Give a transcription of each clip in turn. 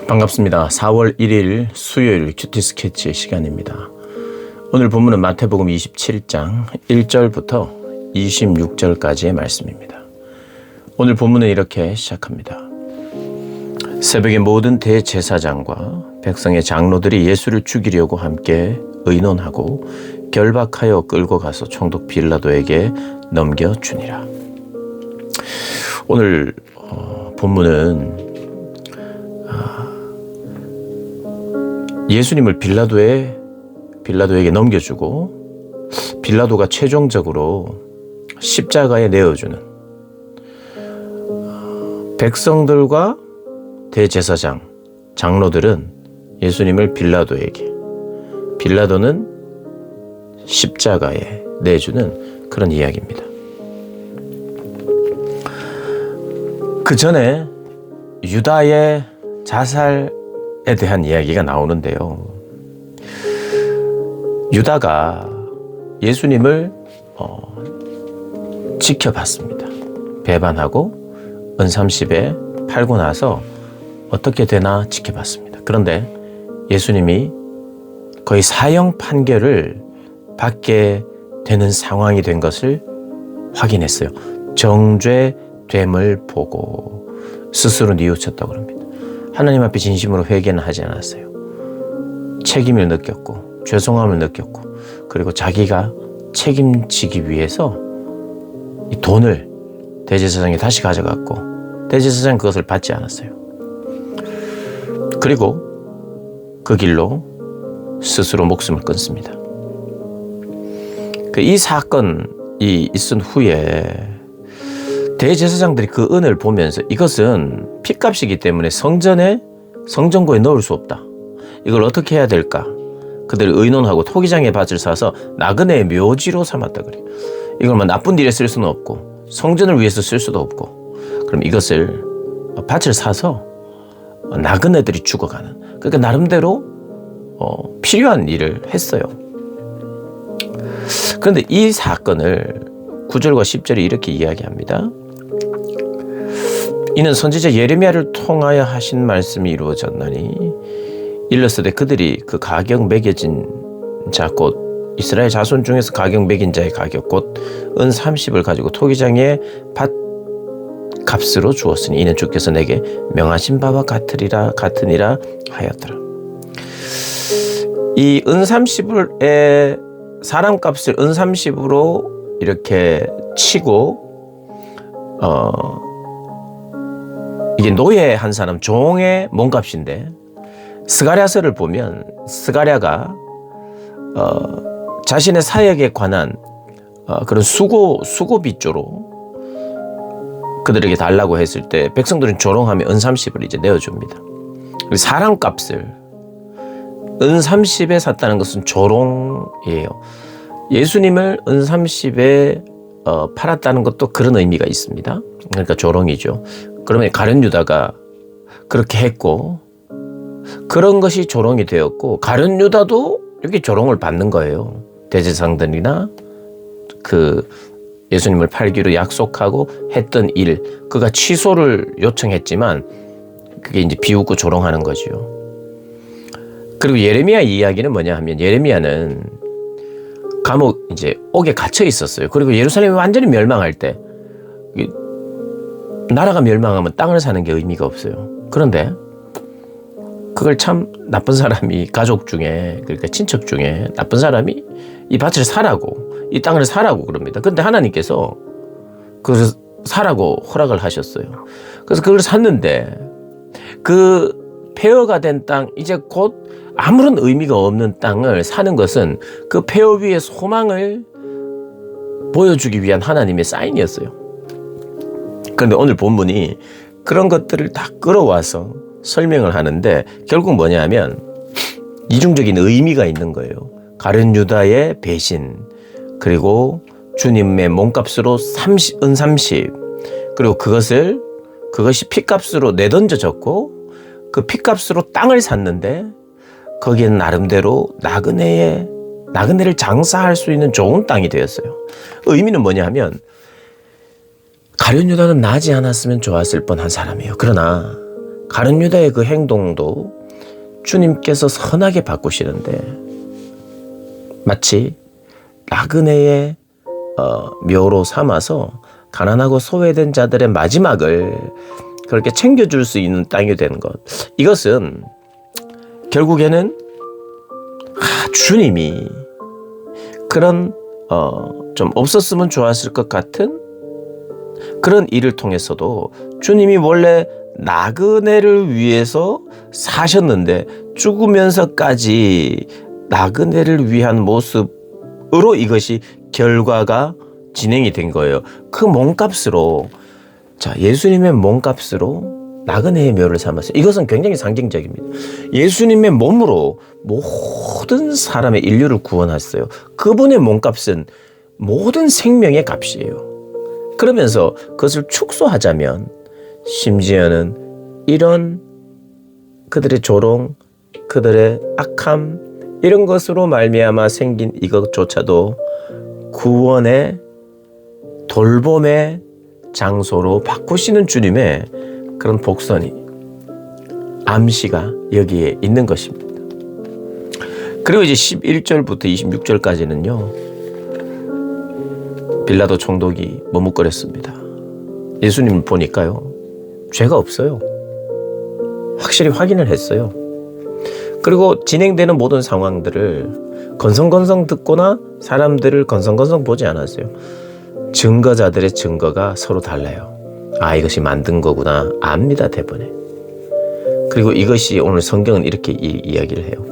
반갑습니다. 4월 1일 수요일 큐티 스케치 시간입니다. 오늘 본문은 마태복음 27장 1절부터 26절까지의 말씀입니다. 오늘 본문은 이렇게 시작합니다. 새벽에 모든 대제사장과 백성의 장로들이 예수를 죽이려고 함께 의논하고 결박하여 끌고 가서 총독 빌라도에게 넘겨주니라. 오늘 본문은 예수님을 빌라도에게 넘겨주고 빌라도가 최종적으로 십자가에 내어주는 백성들과 대제사장, 장로들은 예수님을 빌라도에게, 빌라도는 십자가에 내주는 그런 이야기입니다. 그 전에 유다의 자살에 대한 이야기가 나오는데요. 유다가 예수님을 지켜봤습니다. 배반하고 은삼십에 팔고 나서 어떻게 되나 지켜봤습니다. 그런데 예수님이 거의 사형 판결을 받게 되는 상황이 된 것을 확인했어요. 정죄됨을 보고 스스로 뉘우쳤다고 합니다. 하나님 앞에 진심으로 회개는 하지 않았어요. 책임을 느꼈고 죄송함을 느꼈고 그리고 자기가 책임지기 위해서 이 돈을 대제사장이 다시 가져갔고 대제사장은 그것을 받지 않았어요. 그리고 그 길로 스스로 목숨을 끊습니다. 이 사건이 있은 후에 대제사장들이 그 은을 보면서 이것은 핏값이기 때문에 성전고에 넣을 수 없다. 이걸 어떻게 해야 될까? 그들이 의논하고 토기장의 밭을 사서 나그네의 묘지로 삼았다 그래요. 이걸 나쁜 일에 쓸 수는 없고 성전을 위해서 쓸 수도 없고 그럼 이것을 밭을 사서 나그네들이 죽어가는, 그러니까 나름대로 필요한 일을 했어요. 그런데 이 사건을 9절과 10절이 이렇게 이야기합니다. 이는 선지자 예레미야를 통하여 하신 말씀이 이루어졌나니 일렀으되 그들이 그 가격 매겨진 자 곧 이스라엘 자손 중에서 가격 매긴 자의 가격 곧 은 30을 가지고 토기장의 밭 값으로 주었으니 이는 주께서 내게 명하신 바와 같으니라 하였더라. 이 은 30의 사람 값을 은 30으로 이렇게 치고 이게 노예한 사람 종의 몸값인데 스가랴서를 보면 스가랴가 자신의 사역에 관한 그런 수고비조로 그들에게 달라고 했을 때 백성들은 조롱하며 은 30을 이제 내어줍니다. 사람 값을 은 30에 샀다는 것은 조롱이에요. 예수님을 은 30에 팔았다는 것도 그런 의미가 있습니다. 그러니까 조롱이죠. 그러면 가룟 유다가 그렇게 했고 그런 것이 조롱이 되었고 가룟 유다도 이렇게 조롱을 받는 거예요. 대제사장들이나 그 예수님을 팔기로 약속하고 했던 일, 그가 취소를 요청했지만 그게 이제 비웃고 조롱하는 거죠. 그리고 예레미야 이야기는 뭐냐 하면 예레미야는 감옥 이제 옥에 갇혀 있었어요. 그리고 예루살렘이 완전히 멸망할 때 나라가 멸망하면 땅을 사는 게 의미가 없어요. 그런데 그걸 참 나쁜 사람이 가족 중에 그러니까 친척 중에 나쁜 사람이 이 밭을 사라고 이 땅을 사라고 그럽니다. 그런데 하나님께서 그걸 사라고 허락을 하셨어요. 그래서 그걸 샀는데 그 폐허가 된 땅 이제 곧 아무런 의미가 없는 땅을 사는 것은 그 폐허 위에 소망을 보여주기 위한 하나님의 사인이었어요. 그런데 오늘 본문이 그런 것들을 다 끌어와서 설명을 하는데 결국 뭐냐 하면 이중적인 의미가 있는 거예요. 가룟 유다의 배신, 그리고 주님의 몸값으로 은 30, 그리고 그것이 핏값으로 내던져졌고 그 핏값으로 땅을 샀는데 거기에는 나름대로 나그네를 장사할 수 있는 좋은 땅이 되었어요. 의미는 뭐냐 하면 가룟 유다는 나지 않았으면 좋았을 뻔한 사람이에요. 그러나 가룟 유다의 그 행동도 주님께서 선하게 바꾸시는데 마치 나그네의 묘로 삼아서 가난하고 소외된 자들의 마지막을 그렇게 챙겨줄 수 있는 땅이 되는 것. 이것은 결국에는 주님이 그런 좀 없었으면 좋았을 것 같은 그런 일을 통해서도 주님이 원래 나그네를 위해서 사셨는데 죽으면서까지 나그네를 위한 모습으로 이것이 결과가 진행이 된 거예요. 그 몸값으로 예수님의 몸값으로 나그네의 묘를 삼았어요. 이것은 굉장히 상징적입니다. 예수님의 몸으로 모든 사람의 인류를 구원했어요. 그분의 몸값은 모든 생명의 값이에요. 그러면서 그것을 축소하자면 심지어는 이런 그들의 조롱, 그들의 악함 이런 것으로 말미암아 생긴 이것조차도 구원의 돌봄의 장소로 바꾸시는 주님의 그런 복선이 암시가 여기에 있는 것입니다. 그리고 이제 11절부터 26절까지는요. 빌라도 총독이 머뭇거렸습니다. 예수님을 보니까요. 죄가 없어요. 확실히 확인을 했어요. 그리고 진행되는 모든 상황들을 건성건성 듣거나 사람들을 건성건성 보지 않았어요. 증거자들의 증거가 서로 달라요. 이것이 만든 거구나 압니다. 대번에. 그리고 이것이 오늘 성경은 이렇게 이야기를 해요.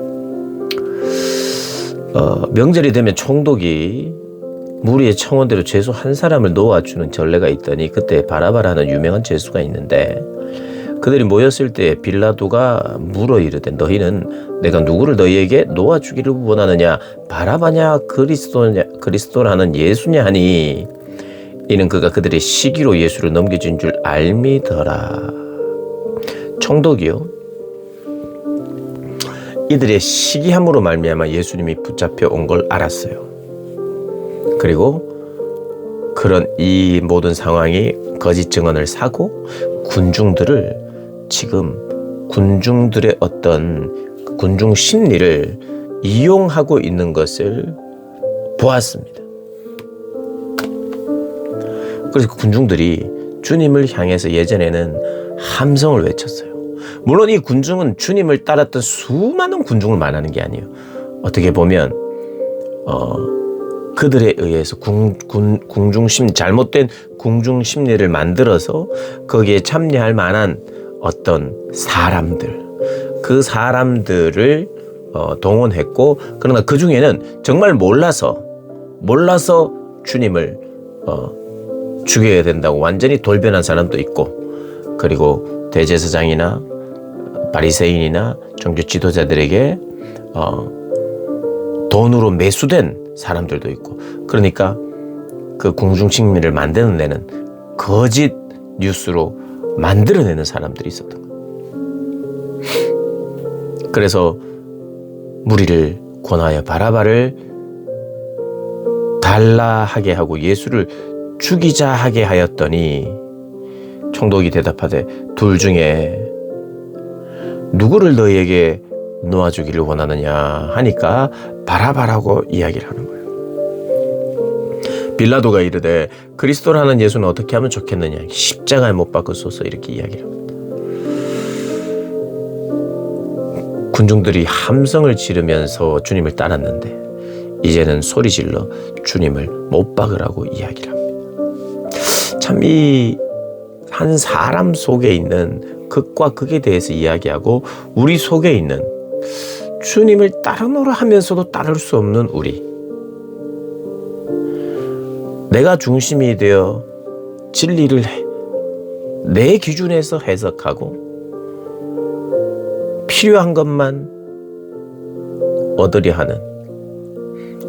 명절이 되면 총독이 무리의 청원대로 죄수 한 사람을 놓아주는 전례가 있더니 그때 바라바라는 유명한 죄수가 있는데 그들이 모였을 때 빌라도가 물어 이르되 너희는 내가 누구를 너희에게 놓아주기를 원하느냐 바라바냐 그리스도라는 예수냐 하니 이는 그가 그들의 시기로 예수를 넘겨준 줄 알미더라. 총독이요 이들의 시기함으로 말미암아 예수님이 붙잡혀 온 걸 알았어요. 그리고 그런 이 모든 상황이 거짓 증언을 사고 군중들의 어떤 군중 심리를 이용하고 있는 것을 보았습니다. 그래서 군중들이 주님을 향해서 예전에는 함성을 외쳤어요. 물론 이 군중은 주님을 따랐던 수많은 군중을 말하는 게 아니에요. 어떻게 보면 그들에 의해서 잘못된 궁중 심리를 만들어서 거기에 참여할 만한 어떤 사람들, 그 사람들을 동원했고, 그러나 그 중에는 정말 몰라서 주님을 죽여야 된다고 완전히 돌변한 사람도 있고, 그리고 대제사장이나 바리새인이나 종교 지도자들에게 돈으로 매수된 사람들도 있고, 그러니까 그 궁중심리를 만드는 데는 거짓 뉴스로 만들어내는 사람들이 있었던 거예요. 그래서 무리를 권하여 바라바를 달라하게 하고 예수를 죽이자 하게 하였더니 총독이 대답하되 둘 중에 누구를 너희에게 놓아주기를 원하느냐 하니까 바라바라고 이야기를 하는 거예요. 빌라도가 이르되 그리스도라는 예수는 어떻게 하면 좋겠느냐 십자가에 못 박으소서 이렇게 이야기를 합니다. 군중들이 함성을 지르면서 주님을 따랐는데 이제는 소리질러 주님을 못 박으라고 이야기를 합니다. 참 이 한 사람 속에 있는 극과 극에 대해서 이야기하고 우리 속에 있는 주님을 따르노라 하면서도 따를 수 없는 우리, 내가 중심이 되어 진리를 내 기준에서 해석하고 필요한 것만 얻으려 하는,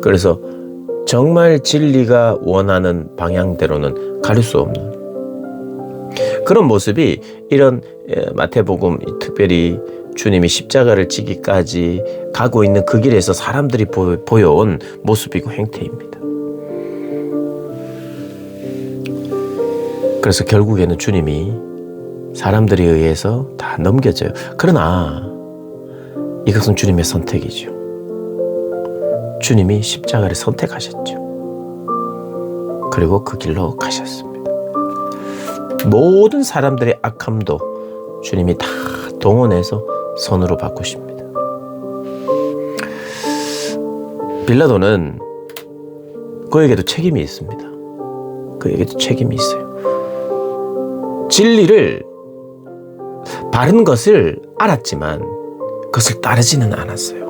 그래서 정말 진리가 원하는 방향대로는 갈 수 없는 그런 모습이 이런 마태복음, 특별히 주님이 십자가를 지기까지 가고 있는 그 길에서 사람들이 보여온 모습이고 행태입니다. 그래서 결국에는 주님이 사람들에 의해서 다 넘겨져요. 그러나 이것은 주님의 선택이죠. 주님이 십자가를 선택하셨죠. 그리고 그 길로 가셨습니다. 모든 사람들의 악함도 주님이 다 동원해서 선으로 바꾸십니다. 빌라도는 그에게도 책임이 있습니다. 그에게도 책임이 있어요. 진리를, 바른 것을 알았지만 그것을 따르지는 않았어요.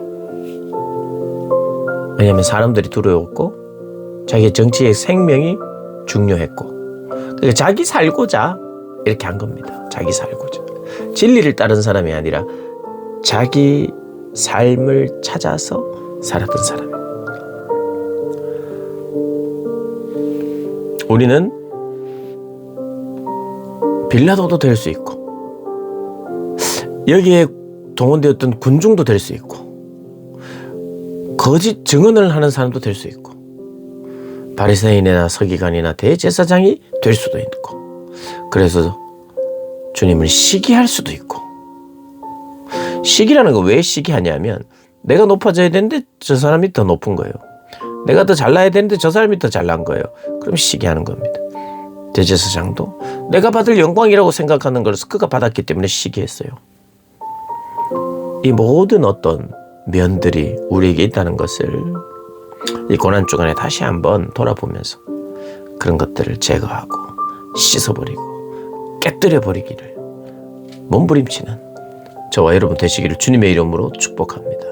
왜냐하면 사람들이 두려웠고 자기의 정치의 생명이 중요했고, 그러니까 자기 살고자 이렇게 한 겁니다. 자기 살고자. 진리를 따른 사람이 아니라 자기 삶을 찾아서 살았던 사람입니다. 우리는 빌라도도 될 수 있고 여기에 동원되었던 군중도 될 수 있고 거짓 증언을 하는 사람도 될 수 있고 바리새인이나 서기관이나 대제사장이 될 수도 있고, 그래서 주님을 시기할 수도 있고. 시기라는 건 왜 시기하냐면 내가 높아져야 되는데 저 사람이 더 높은 거예요. 내가 더 잘나야 되는데 저 사람이 더 잘난 거예요. 그럼 시기하는 겁니다. 대제사장도 내가 받을 영광이라고 생각하는 것을 그가 받았기 때문에 시기했어요. 이 모든 어떤 면들이 우리에게 있다는 것을 이 고난 주간에 다시 한번 돌아보면서 그런 것들을 제거하고 씻어버리고 깨뜨려버리기를 몸부림치는 저와 여러분 되시기를 주님의 이름으로 축복합니다.